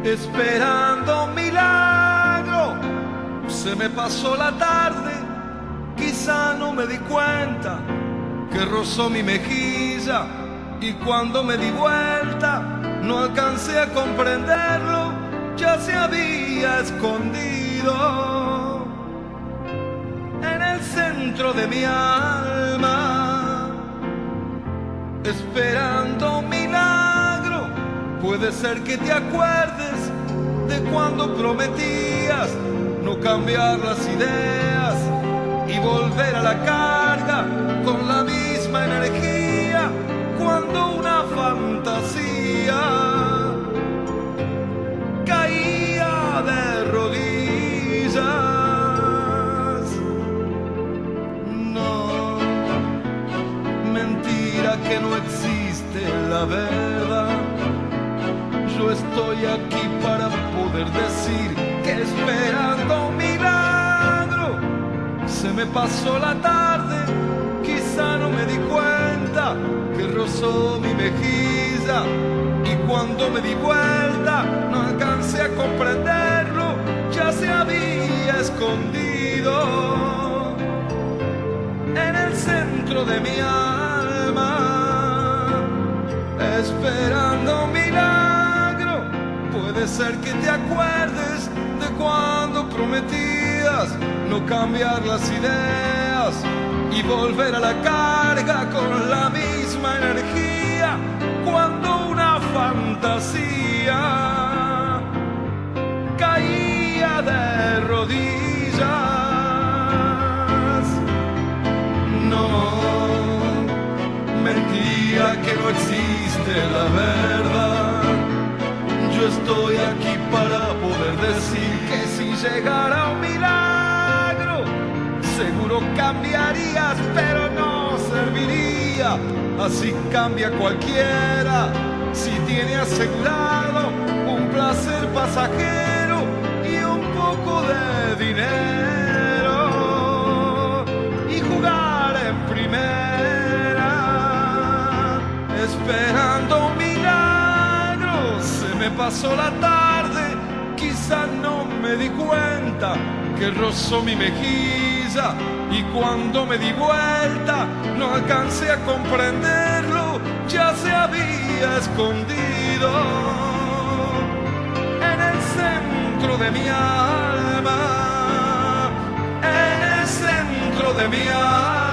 esperando un milagro. Se me pasó la tarde, quizá no me di cuenta que rozó mi mejilla, y cuando me di vuelta no alcancé a comprenderlo, ya se había escondido en el centro de mi alma, esperando un milagro. Puede ser que te acuerdes de cuando prometías no cambiar las ideas y volver a la carga con la misma energía, cuando una fantasía caía de rodillas. No, mentira que no existe la verdad. Yo estoy aquí para poder decir que esperando un milagro. Se me pasó la tarde, quizá no me di cuenta que rozó mi mejilla, y cuando me di vuelta no alcancé a comprenderlo, ya se había escondido en el centro de mi alma, esperando un milagro. Puede ser que te acuerdes de cuando prometías no cambiar las ideas y volver a la carga con la misma energía, cuando una fantasía caía de rodillas. No, mentira que no existe la verdad. Yo estoy aquí para poder decir que si llegara un milagro, seguro cambiarías, pero no serviría. Así cambia cualquiera si tiene asegurado un placer pasajero y un poco de dinero, y jugar en primera, esperando un milagro. Se me pasó la tarde, quizá no me di cuenta que rozó mi mejilla, y cuando me di vuelta no alcancé a comprenderlo, ya se había escondido en el centro de mi alma, en el centro de mi alma.